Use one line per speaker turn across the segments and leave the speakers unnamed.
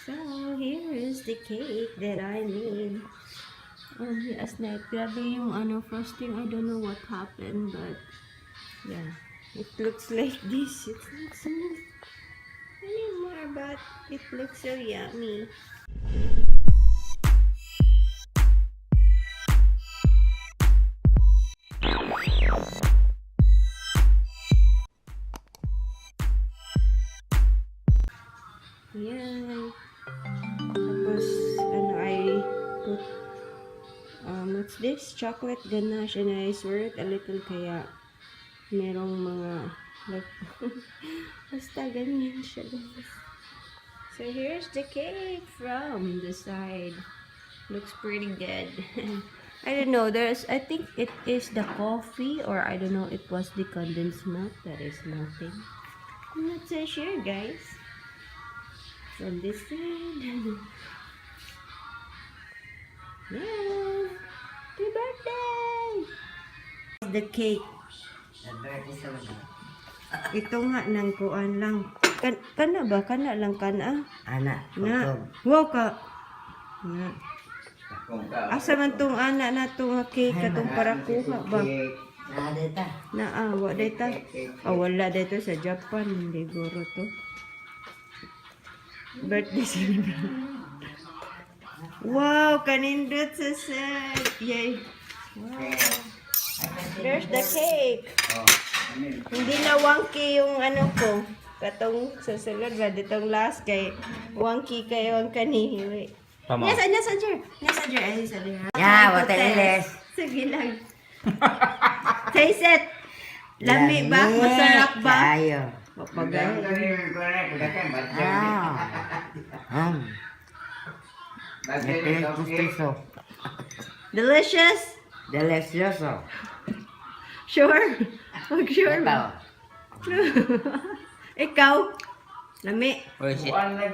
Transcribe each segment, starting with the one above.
So here is the cake that I made. Yes, grabe yung frosting. I don't know what happened, but yeah, it looks like this. It's not smooth anymore, but it looks so yummy. Yan. Tapos, I put, what's this? Chocolate ganache, and I swear it a little, kaya merong mga, like, basta ganyan siya, guys. So, here's the cake from the side. Looks pretty good. I don't know, I think it is the coffee, or I don't know, it was the condensed milk that is melting. I'm not so sure, guys. From this side. Yeah! Happy birthday! The cake. Ito nga nang kuan lang. Kana ba? Kana lang kana?
Ana.
Na. Wow ka. Na. Asa man tong ana na tong cake katong para kuha ba?
Na data.
Na wa data. Wala dito sa Japan, hindi guro to. Birthday celebration. Wow, kanindot sa set. Yay. Wow. There's the cake. Hindi na wonky yung ko. Katong susunod ba ditong last kay wonky kayo ang kanihiwi. Yes, nasa jar. Nasa jar. Ay, sa jar.
Yeah, waterless.
Sige lang. Taste it. Lami ba? Masarap ba?
Ayo.
Papagay. Delicious?
Delicioso.
Sure? Mag-sure ba? Ikaw? Lami.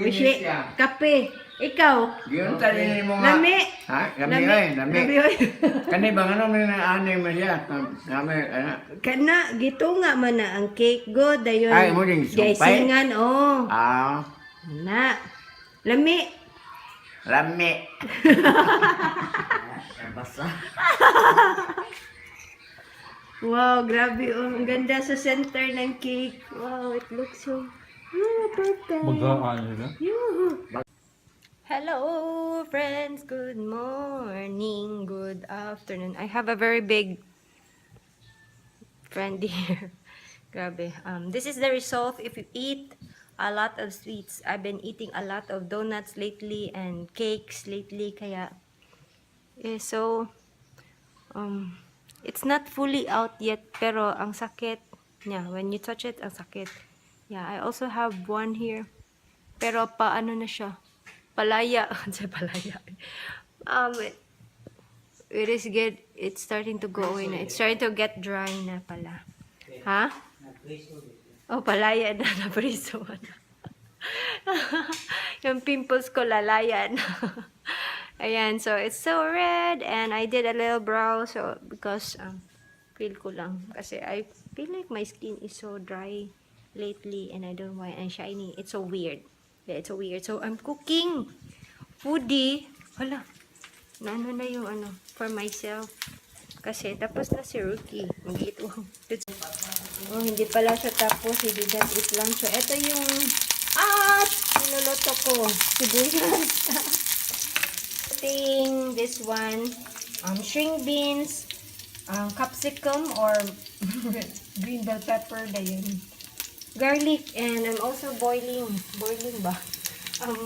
Wishi. Kape. Ikaw?
Yun tali mo nga.
Lami.
Ha? Lami. Kani bang ano may naanay mo siya?
Kana, gito nga man na ang cake go. Dayon.
Ay, mo din sumpay?
Gaisingan, oh. Na. Lami.
Basa.
Wow, grabe. Oh. Ang ganda sa center ng cake. Wow, it looks so perfect. Hello, friends. Good morning. Good afternoon. I have a very big friend here. Grabe. This is the result if you eat a lot of sweets. I've been eating a lot of donuts lately and cakes lately. Kaya, so, it's not fully out yet, pero ang sakit niya. When you touch it, ang sakit. Yeah, I also have one here. Pero paano na siya? Palaya. Palaya. It is good. It's starting to go away na. It's starting to get dry na pala. Ha? Oh, palaya na. Napriso na. Yung pimples ko lalayan. Ayan, so it's so red and I did a little brow so because feel ko lang kasi I feel like my skin is so dry lately and I don't want and shiny. It's so weird. Yeah, it's so weird. So I'm cooking foodie. Hala. Ano na yung for myself. Kasi tapos na si Rookie. Mag-eat. Oh, hindi pala siya tapos. He didn't eat lang. So ito yung niluluto ko. Sibuyas. This one, string beans, capsicum or green bell pepper, garlic, and I'm also boiling ba?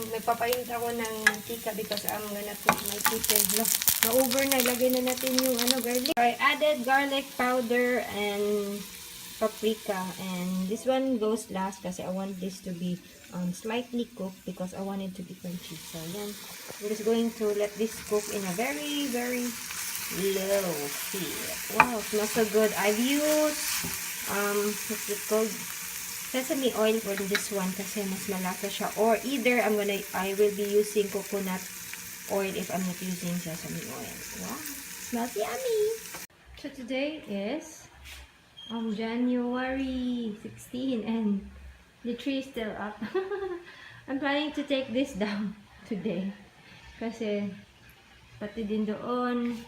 Nagpapainit ako ng mantika because I'm gonna cook my chicken. Na-over na, ilagay na natin yung garlic. I added garlic powder and paprika, and this one goes last kasi I want this to be slightly cooked because I want it to be crunchy. So then we're just going to let this cook in a very, very low heat. Wow, it smells so good. I've used what's it called? Sesame oil for this one kasi mas malasa siya. Or either I will be using coconut oil if I'm not using sesame oil. Wow, smells yummy. So today is January 16 and the tree is still up. I'm planning to take this down today. Kasi, pati din doon,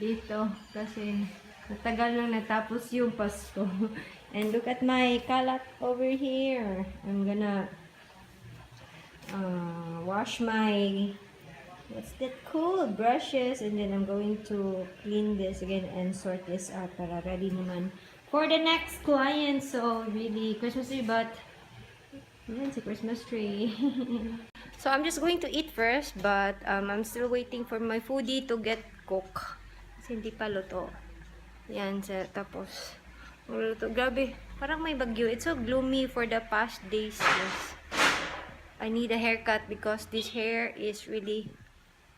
dito. Kasi, matagal lang natapos yung Pasko. And look at my kalat over here. I'm gonna wash my, what's that called? Brushes. And then I'm going to clean this again and sort this out para ready naman for the next client. So, really, Christmas tree, but it's a Christmas tree. So, I'm just going to eat first, but I'm still waiting for my foodie to get cook. Kasi hindi pa luto. Yan, tapos, luto. Grabe, parang may bagyo. It's so gloomy for the past days. Yes. I need a haircut because this hair is really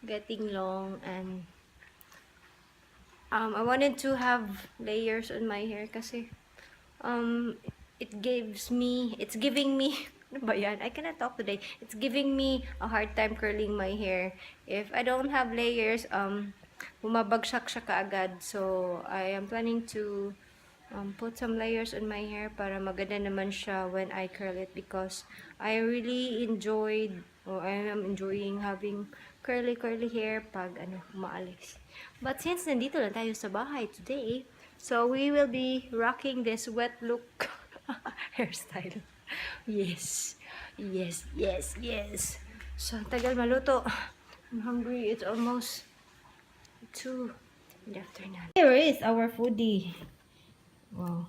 getting long, and I wanted to have layers on my hair kasi it's giving me ano ba yan? I cannot talk today. It's giving me a hard time curling my hair. If I don't have layers, bumabagsak siya kaagad. So, I am planning to put some layers on my hair para maganda naman siya when I curl it, because I really enjoyed, or I am enjoying having curly hair pag umaalis. But since nandito lang tayo sa bahay today, so we will be rocking this wet look hairstyle. Yes. So, tagal maluto. I'm hungry. It's almost 2 in the afternoon. Here is our foodie. Wow.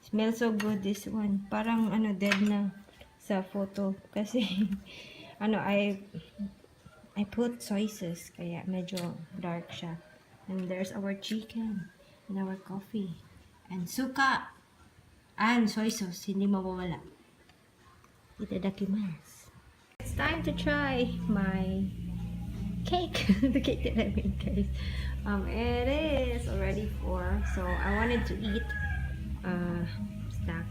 Smells so good, this one. Parang dead na sa photo. Kasi, I put soy sauce. Kaya medyo dark siya. And there's our chicken. And our coffee. And suka. And soy sauce. Hindi mawawala. Itadakimasu. It's time to try my cake. The cake that I made, guys. It is already 4. So, I wanted to eat snack.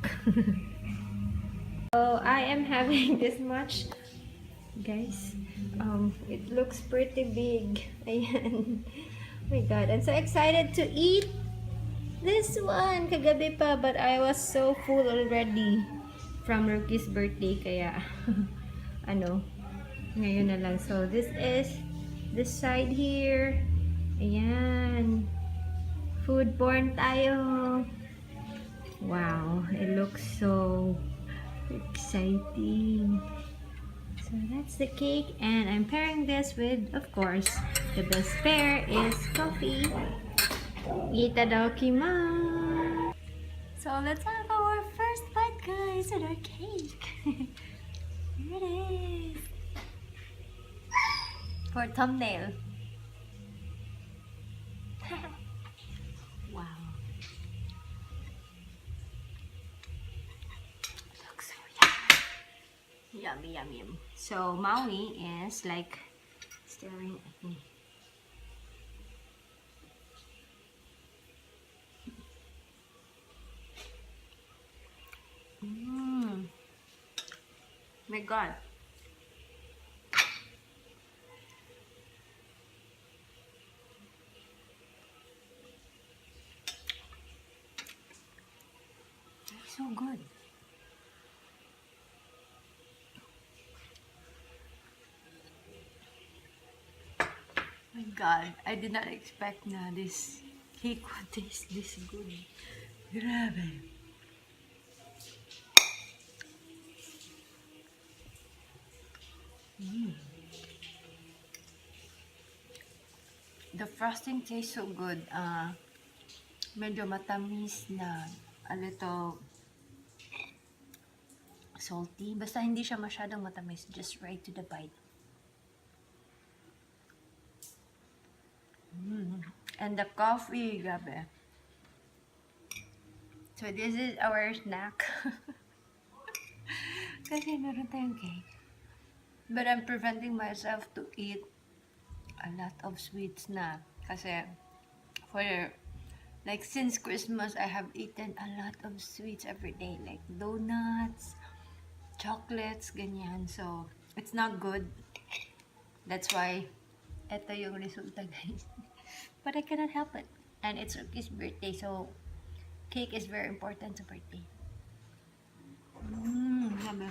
So, I am having this much, guys. It looks pretty big. Ayan. Oh my god, I'm so excited to eat this one. Kagabi pa, but I was so full already from Rookie's birthday, kaya ngayon na lang. So, this is this side here. Ayan. Food porn tayo. Wow, it looks so exciting. So, that's the cake, and I'm pairing this with, of course, the best pair is coffee. Itadakimasu. So, let's have our first bite, guys, at our cake. Here it is. For thumbnail. Wow. Looks so yummy. Yummy. So, Maui is like staring at me. My god. It's so good. My god, I did not expect na this cake would taste this good. Grabe. The frosting tastes so good. Medyo matamis na, a little salty. Basta hindi siya masyadong matamis. Just right to the bite. And the coffee, grabe. So this is our snack. Kasi meron tayong cake. But I'm preventing myself to eat a lot of sweets na. Kasi for like since Christmas, I have eaten a lot of sweets every day. Like donuts, chocolates, ganyan. So, it's not good. That's why, eto yung resulta, guys. But I cannot help it. And it's Rookie's birthday, so cake is very important sa birthday. Yummy.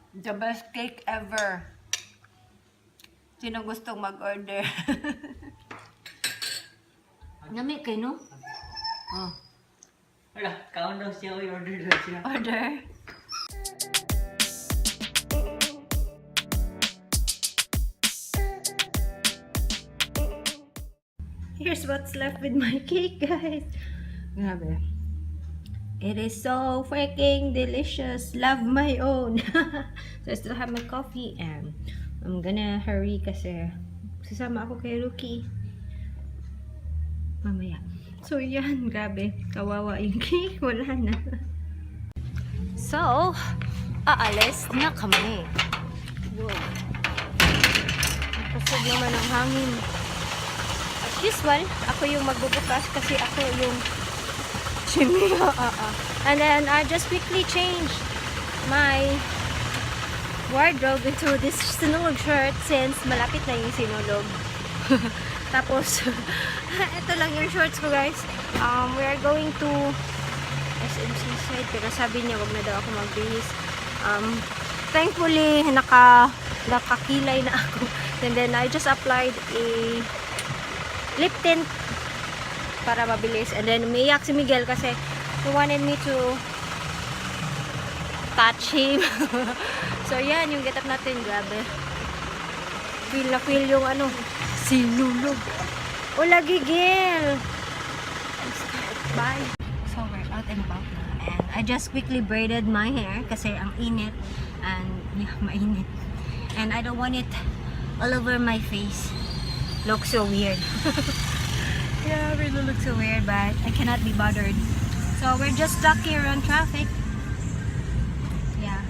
The best cake ever. Sino gustong mag-order? Nami kayo, no? Oh.
Wala, kaon daw siya. Order daw siya.
Order. Here's what's left with my cake, guys. Grabe. It is so freaking delicious. Love my own. So I still have my coffee and I'm gonna hurry kasi sasama ako kay Rookie mamaya. So yan, grabe. Kawawa yung cake. Wala na. So, aalis na kami. Wow. Napasag naman ang hangin. As usual, ako yung magbubukas kasi ako yung shimmy. And then I just quickly changed my wardrobe into this sinulog shirt since malapit na yung sinulog. Tapos, ito lang yung shorts ko, guys. We are going to SM Seaside pero sabi niya wag na daw ako magbihis. Thankfully, nakakilay na ako. And then I just applied a lip tint para mabilis. And then umiyak si Miguel kasi he wanted me to touch him. So yan yung get up natin, grabe. Feel na feel yung ano, sinulog. O lagi, Gil. Bye. So we're out and about na. And I just quickly braided my hair kasi ang init. And yeah, mainit. And I don't want it all over my face. Looks so weird. Yeah, it really looks so weird, but I cannot be bothered. So we're just stuck here on traffic. Yeah.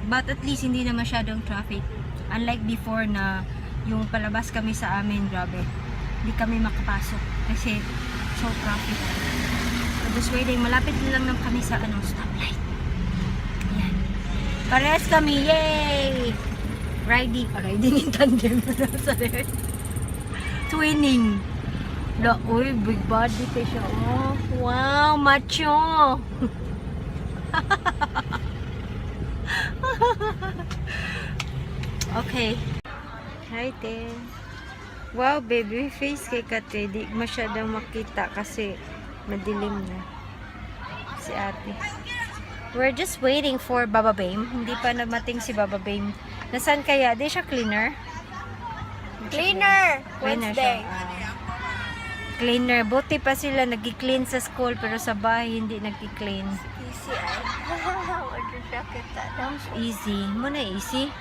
But at least hindi na masyadong traffic. Unlike before na yung palabas kami sa amin, grabe. Hindi kami makapasok kasi so traffic. So just waiting. Malapit lang kami sa stoplight. Ayan. Parehas kami. Yay! Riding in tandem. Twinning. Uy, big body pa siya. Oh, wow, macho. Okay. Hi, te. Wow, baby face kay Kate. Di masyadong makita kasi madilim na. Si ate. We're just waiting for Baba Bame. Hindi pa namating si Baba Bame. Nasaan kaya? Di siya cleaner?
Cleaner!
Wednesday.
Wednesday.
Cleaner. Buti pa sila nag-clean sa school pero sa bahay hindi nag-clean.
Easy ay. Order siya kita.
Easy. Muna easy.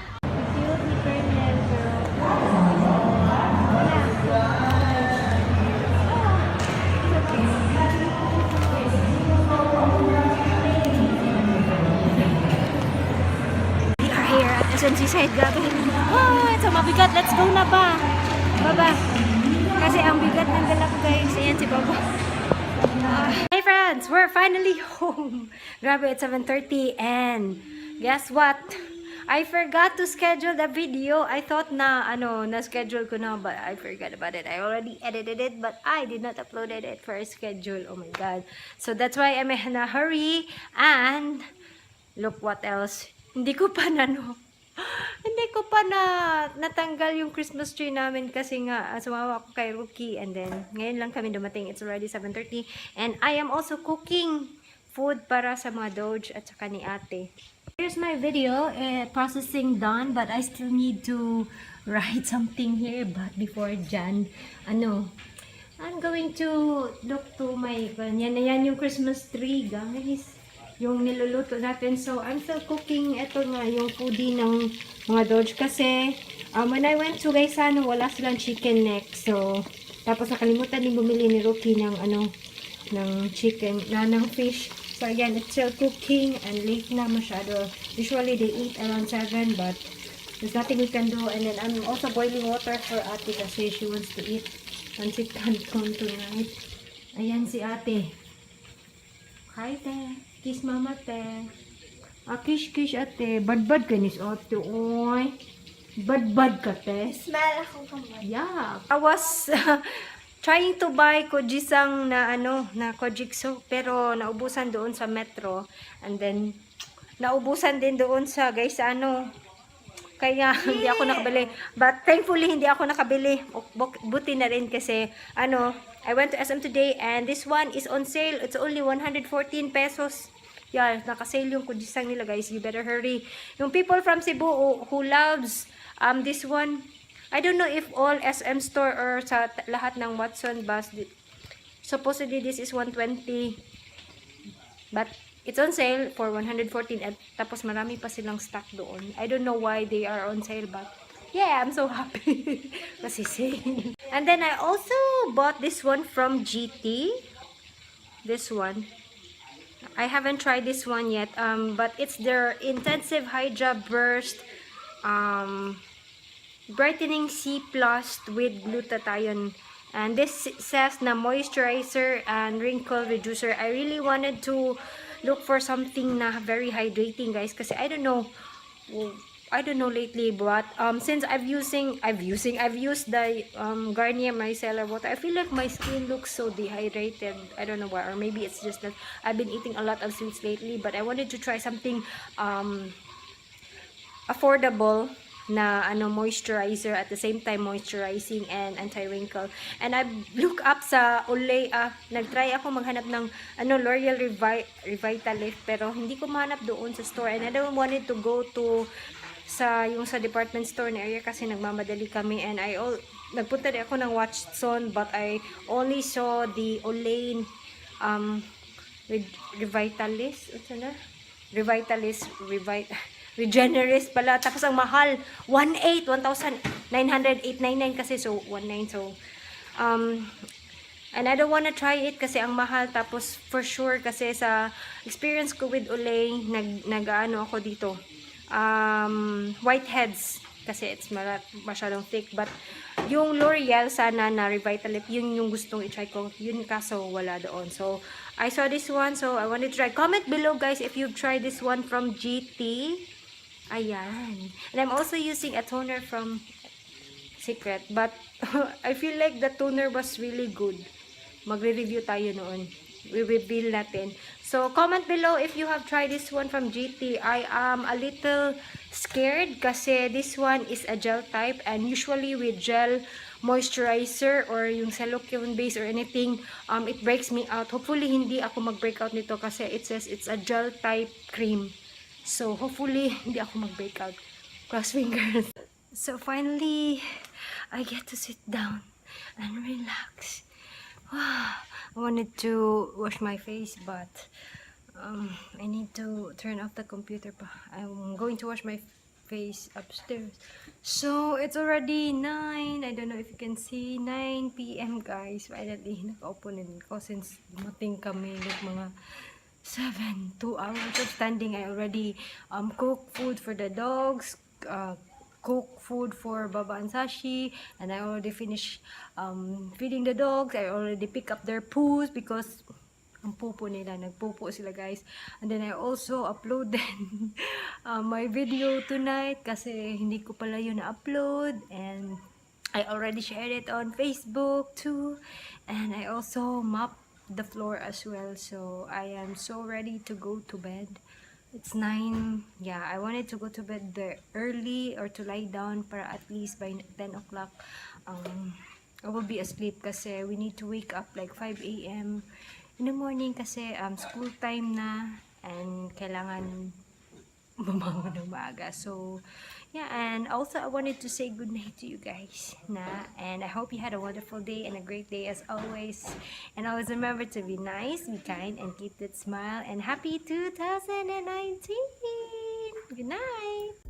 We are here at SM Seaside. Grabe. Oh, it's mabigat. Let's go na ba? Baba. Kasi ang bigat ng dala ko, guys. Ayan si Baba. Hey friends, we're finally home. Grabe, it's 7:30 and guess what? I forgot to schedule the video. I thought na na-schedule ko na, but I forgot about it. I already edited it, but I did not upload it for a schedule. Oh my god. So that's why I'm in a hurry. And look what else. Hindi ko pa natanggal yung Christmas tree namin kasi nga sumawa ko kay Rookie and then ngayon lang kami dumating. It's already 7:30 and I am also cooking food para sa mga Doge at saka ni ate. Here's my video, processing done, but I still need to write something here. But before dyan, I'm going to look to my, yan yung Christmas tree, guys. Yung niluluto natin. So, I'm still cooking. Ito nga, yung foodie ng mga Doge. Kasi, when I went to Gaisano, wala silang chicken neck. So, tapos nakalimutan din bumili ni Rookie ng, ng chicken, ng fish. So, again, it's still cooking and late na masyado. Usually, they eat around 7, but there's nothing we can do. And then, I'm also boiling water for ate kasi she wants to eat pancit canton tonight. Ayan si ate. Hi, te. Kiss mama, te. Kiss, ate. Bad ka nis, ate. Oy. Bad ka, te.
Smell ako kamay.
Yeah. I was trying to buy Kojie San na Kojic Soap pero naubusan doon sa Metro and then naubusan din doon sa Gaisano. Kaya hindi ako nakabili. But thankfully, hindi ako nakabili. Buti na rin kasi, I went to SM today and this one is on sale. It's only 114 pesos. Yeah, naka-sale yung Kojie San nila, guys. You better hurry. Yung people from Cebu who loves this one, I don't know if all SM store or sa lahat ng Watson bus. Supposedly, this is 120. But it's on sale for 114 at tapos marami pa silang stock doon. I don't know why they are on sale but yeah, I'm so happy. Kasi sale. And then I also bought this one from GT. This one. I haven't tried this one yet. But it's their Intensive Hydra Burst Brightening C Plus with glutathione. And this says na moisturizer and wrinkle reducer. I really wanted to look for something na very hydrating, guys, kasi I don't know lately, but since I've used the Garnier micellar water, I feel like my skin looks so dehydrated. I don't know why, or maybe it's just that I've been eating a lot of sweets lately, but I wanted to try something affordable na moisturizer at the same time moisturizing and anti-wrinkle. And I look up sa Olay, nagtry ako maghanap ng L'Oreal Revitalift, pero hindi ko mahanap doon sa store, and I don't want it to go to sa department store na area kasi nagmamadali kami, and nagpunta din ako ng Watson, but I only saw the Olay Regenerist pala. Tapos ang mahal, 1,908.99 kasi, so 19. So and I don't wanna try it kasi ang mahal. Tapos for sure kasi sa experience ko with Olay, nag-ano ako dito, whiteheads kasi it's masyadong thick. But yung L'Oreal sana na Revitalift, yun yung gustong i-try ko, yun kaso wala doon. So I saw this one, so I wanted to try. Comment below, guys, if you've tried this one from GT. Ayan. And I'm also using a toner from Secret, but I feel like the toner was really good. Magre-review tayo noon. We reveal natin. So comment below if you have tried this one from GT. I am a little scared kasi this one is a gel type, and usually with gel moisturizer or yung silicone base or anything, it breaks me out. Hopefully hindi ako mag-break out nito kasi it says it's a gel type cream. So, hopefully, hindi ako mag-breakout. Cross fingers. So, finally, I get to sit down and relax. I wanted to wash my face, but I need to turn off the computer pa. I'm going to wash my face upstairs. So, it's already 9. I don't know if you can see. 9 PM, guys. Finally, nakaupo na din ko since dumating kami like mga 2 hours of standing. I already cook food for the dogs, cook food for Baba and Sashi, and I already finished feeding the dogs. I already pick up their poos because ang pupo nila, nagpupo sila, guys. And then I also uploaded my video tonight kasi hindi ko pala yun na-upload, and I already shared it on Facebook too, and I also mopped the floor as well. So I am so ready to go to bed. It's 9. Yeah, I wanted to go to bed early or to lie down para at least by 10 o'clock I will be asleep kasi we need to wake up like 5 AM in the morning kasi school time na, and kailangan bumangon ng maaga. So yeah, and also I wanted to say good night to you guys and I hope you had a wonderful day and a great day as always, and always remember to be nice, be kind, and keep that smile, and happy 2019. Good night.